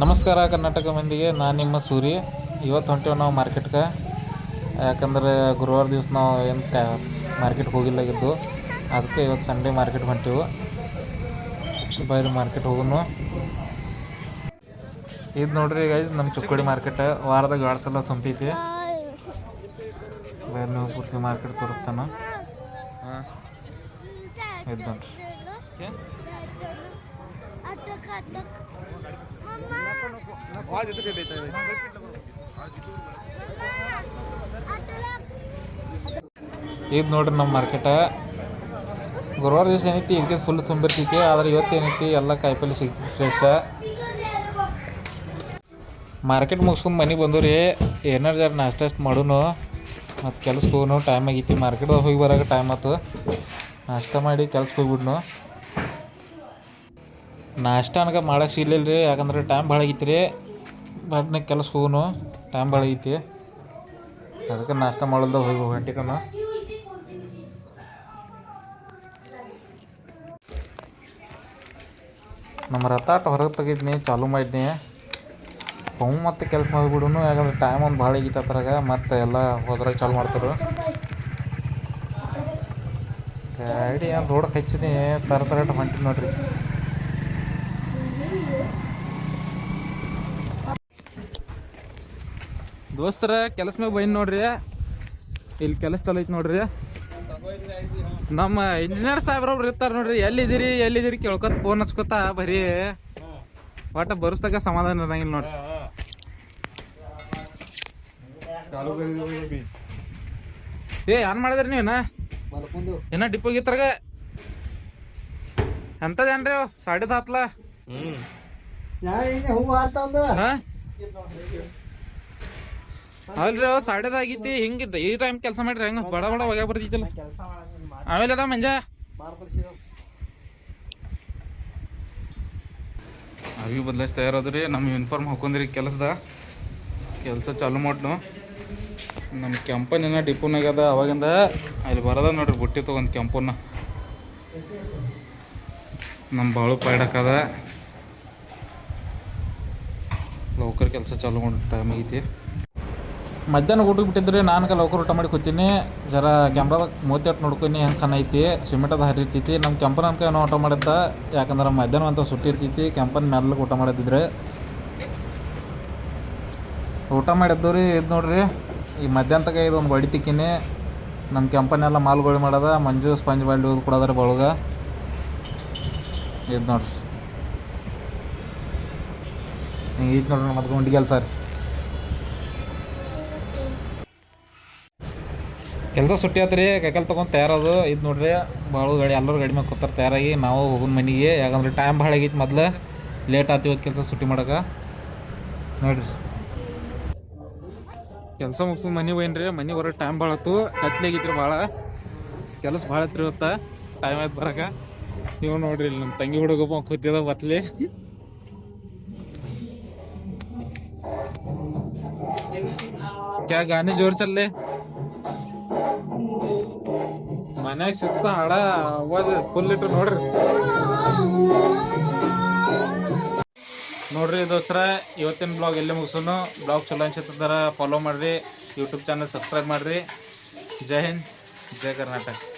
ನಮಸ್ಕಾರ ಕರ್ನಾಟಕ ಮಂದಿಗೆ, ನಾನು ನಿಮ್ಮ ಸೂರಿ. ಇವತ್ತು ಹೊಂಟೇವೆ ನಾವು ಮಾರ್ಕೆಟ್ಗೆ. ಯಾಕಂದ್ರೆ ಗುರುವಾರ ದಿವಸ ನಾವು ಏನು ಮಾರ್ಕೆಟ್ಗೆ ಹೋಗಿಲ್ಲಾಗಿದ್ದು, ಅದಕ್ಕೆ ಇವತ್ತು ಸಂಡೇ ಮಾರ್ಕೆಟ್ಗೆ ಹೊಂಟೇವು. ಬರೀ ಮಾರ್ಕೆಟ್ ಹೋಗೋನು. ಇದು ನೋಡ್ರಿ ಗೈಸ್, ನಮ್ಮ ಚುಕ್ಕೋಡಿ ಮಾರ್ಕೆಟ್ ವಾರದಾಗ 2 ಸಲ ತುಂಬೈತಿ. ಬೇರೆ ನೀವು ಪೂರ್ತಿ ಮಾರ್ಕೆಟ್ ತೋರಿಸ್ತಾನ. ಇದು ನೋಡ್ರಿ, ಇದು ನೋಡ್ರಿ ನಮ್ಮ ಮಾರ್ಕೆಟ. ಗುರುವಾರ ದಿವಸ ಏನೈತಿ ಇದಕ್ಕೆ ಫುಲ್ ತುಂಬಿರ್ತೈತಿ. ಆದ್ರೆ ಇವತ್ತು ಏನೈತಿ ಎಲ್ಲ ಕಾಯಿಪಲ್ಲೆ ಸಿಗ್ತೈತಿ ಫ್ರೆಶ್. ಮಾರ್ಕೆಟ್ ಮುಗಿಸ್ಕೊಂಡು ಮನೆಗೆ ಬಂದು ರೀ, ಏನಾರು ಜರ ನಾಷ್ಟ ಅಷ್ಟು ಮಾಡೋನು, ಮತ್ತು ಕೆಲ್ಸಕ್ಕೆ ಹೋಗೋನು. ಟೈಮ್ ಆಗೈತಿ, ಮಾರ್ಕೆಟ್ದಾಗ ಹೋಗಿ ಬರೋಕೆ ಟೈಮ್ ಆಯ್ತು. ನಾಷ್ಟ ಮಾಡಿ ಕೆಲ್ಸಕ್ಕೆ ಹೋಗ್ಬಿಡ್ನು. ನಾಷ್ಟ ನನಗೆ ಮಾಡೋಕೆ ಸಿಗ್ಲಿಲ್ಲ ರೀ, ಯಾಕಂದ್ರೆ ಟೈಮ್ ಭಾಳ ಆಗೈತಿ ರೀ. ಬಟ್ನಾಗ ಕೆಲ್ಸಕ್ಕೆ ಹೋಗೋನು, ಟೈಮ್ ಭಾಳ ಆಗೈತಿ. ಅದಕ್ಕೆ ನಾಷ್ಟ ಮಾಡಲ್ದ ಹೋಗಿ ಹೊಂಟಿದ್ದಾನ. ನಮ್ಮ ರಥಾಟ ಹೊರಗೆ ತೆಗಿದ್ನಿ, ಚಾಲೂ ಮಾಡಿದ್ನಿ. ಮತ್ತೆ ಕೆಲಸ ಮಾಡಿಬಿಡುನು, ಯಾಕಂದ್ರೆ ಟೈಮ್ ಒಂದು ಭಾಳ ಆಗೈತಿ ಅದ್ರಾಗ. ಮತ್ತು ಎಲ್ಲ ಹೋದ್ರಾಗ ಚಾಲು ಮಾಡ್ತಾರೆ. ಗಾಡಿ ಏನು ರೋಡಕ್ಕೆ ಹಚ್ಚಿನಿ, ತರತರಾಟ ಹೊಂಟಿನಿ ನೋಡ್ರಿ. ದೋಸ್ತರ ಕೆಲಸ ಮ್ಯಾಗ ಬೈನ್ ನೋಡ್ರಿ. ಇಲ್ಲಿ ಕೆಲಸ ಚಲೋ ಐತಿ ನೋಡ್ರಿ. ನಮ್ಮ ಇಂಜಿನಿಯರ್ ಸಾಹೇಬ್ರೊಬ್ರು ಇರ್ತಾರೆ ನೋಡ್ರಿ. ಎಲ್ಲಿದ್ದೀರಿ ಕೇಳ್ಕೊತ ಫೋನ್ ಹಚ್ಕೊತ ಬರೀ ಒಟ್ಟ ಬರುಸ್ತಾಗ ಸಮಾಧಾನ ಇರಂಗಿಲ್ಲ ನೋಡ್ರಿ. ಏನ್ ಮಾಡಿದ್ರಿ ನೀವೇನ ಏನ ಡಿಪ್ಪೋಗಿತ್ರಾಗ ಎಂತದೇನ್ರಿ 10:30 ಅಲ್ರಿ 10:30 ಆಗೈತಿ. ಹಿಂಗ ಈ ಟೈಮ್ ಕೆಲಸ ಮಾಡ್ರಿ ಹೆಂಗ ಬಡ ಒಗ್ಯಾಗ ಬರ್ತೈತಿಲ್ಲ. ಆಮೇಲೆ ಅದ ಮಂಜ ಅವಿ ಬದಲಾಯಿಸ್ತಾ ಇರೋದ್ರಿ. ನಮ್ಮ ಯೂನಿಫಾರ್ಮ್ ಹಾಕೊಂಡ್ರಿ ಕೆಲಸ ಚಾಲು ಮಾಡ್ನು. ನಮ್ಮ ಕೆಂಪನಿನ ಡಿಪೋನಾಗದ ಅವಾಗಿಂದ ಅಲ್ಲಿ ಬರೋದ ನೋಡ್ರಿ. ಬುಟ್ಟಿ ತೊಗೊಂಡು ಕೆಂಪನ್ನ ನಮ್ಮ ಬಾಳು ಪಾಯ್ಡಕ್ಕದ. ಲೌಕರ್ ಕೆಲಸ ಚಾಲು ಮಾಡಿ ಟೈಮ್ ಆಗೈತಿ. ಮಧ್ಯಾಹ್ನ ಊಟಕ್ಕೆ ಬಿಟ್ಟಿದ್ರಿ. ನಾನು ಲೌಕರ್ ಊಟ ಮಾಡಿ ಕೂತೀನಿ. ಜರ ಕ್ಯಾಮ್ರಾದಾಗ ಮೂವತ್ತೆಟ್ಟು ನೋಡ್ಕೊನಿ ಹೆಂಗೆ ಖಾನ ಐತಿ. ಸಿಮೆಂಟದ ಹರಿರ್ತೈತಿ. ನಮ್ಮ ಕೆಂಪನ ಅನ್ಕ ಏನೋ ಊಟ ಮಾಡಿದ್ದ, ಯಾಕಂದ್ರೆ ಮಧ್ಯಾಹ್ನ ಅಂತ ಸುಟ್ಟಿ ಇರ್ತೈತಿ. ಕೆಂಪನ ಮ್ಯಾಲಕ್ಕೆ ಊಟ ಮಾಡಿದ್ರೆ ಊಟ ಮಾಡಿದ್ದು ರೀ. ಇದು ನೋಡ್ರಿ, ಈ ಮಧ್ಯಾಹ್ನ ತಗ ಇದೊಂದು ಬಡಿ ತಿಕ್ಕಿನಿ. ನಮ್ಮ ಕೆಂಪನೆಲ್ಲ ಮಾಲ್ಗೋಳಿ ಮಾಡೋದ. ಮಂಜು ಸ್ಪಂಜ್ ಬಾಲ್ಡಿ ಊದು ಕೊಡೋದಾರೆ ಬಳಗ. ಇದು ನೋಡ್ರಿ, ಹಿಂಗೆ ಐತಿ ನೋಡ್ರಿ ಮತ್ತೆ ಗುಂಡಿ ಕೆಲಸ ರೀ. ಕೆಲಸ ಸುಟ್ಟಿ ಆತ್ರಿ. ಕೈಕಲ್ ತೊಗೊಂಡು ತಯಾರದು. ಇದು ನೋಡ್ರಿ, ಬಾಳು ಗಾಡಿ ಎಲ್ಲರೂ ಗಾಡಿ ಮ್ಯಾಗ ಕೂತಾರೆ ತಯಾರಾಗಿ. ನಾವು ಹೋಗೋಣ ಮನೆಗೆ, ಯಾಕಂದ್ರೆ ಟೈಮ್ ಭಾಳ ಆಗೈತಿ. ಮೊದ್ಲು ಲೇಟ್ ಆಯ್ತು ಇವತ್ತು ಕೆಲಸ ಸುಟ್ಟಿ ಮಾಡೋಕೆ. ನೋಡ್ರಿ, ಕೆಲಸ ಮುಗಿಸ್ಕೊಂಡು ಮನೆಗೆ ಹೋಯ್ನ್ರಿ. ಮನೆಗೆ ಹೊರಗೆ ಟೈಮ್ ಭಾಳ ಆಯ್ತು. ಕತ್ಲೆ ಆಗೈತ್ರಿ ಭಾಳ. ಕೆಲಸ ಭಾಳ ಐತ್ರಿ ಇವತ್ತು. ಟೈಮ್ ಆಯ್ತು ಬರೋಕೆ. ನೀವು ನೋಡ್ರಿ, ಇಲ್ಲಿ ನಮ್ಮ ತಂಗಿ ಹುಡುಗ ಕೂತಿದ ಬತ್ಲಿ. ಕ್ಯಾ ಗಾನೆ ಜೋರ್ ಚಲ್ಲೆ. ಮನ್ಯಾಗ ಸಿಕ್ತ ಹಾಡ ಅವಾಜ್ ಫುಲ್ ಇಟ್ರು ನೋಡ್ರಿ ದೋಸ್ತರ. ಇವತ್ತಿನ ಬ್ಲಾಗ್ ಎಲ್ಲಿ ಮುಗಿಸೋನು. ಬ್ಲಾಗ್ ಚಲೋ ಅನ್ಸತ್ತಿದ್ದಾರ ಫಾಲೋ ಮಾಡ್ರಿ. ಯೂಟ್ಯೂಬ್ ಚಾನಲ್ ಸಬ್ಸ್ಕ್ರೈಬ್ ಮಾಡ್ರಿ. ಜೈ ಹಿಂದ್, ಜೈ ಕರ್ನಾಟಕ.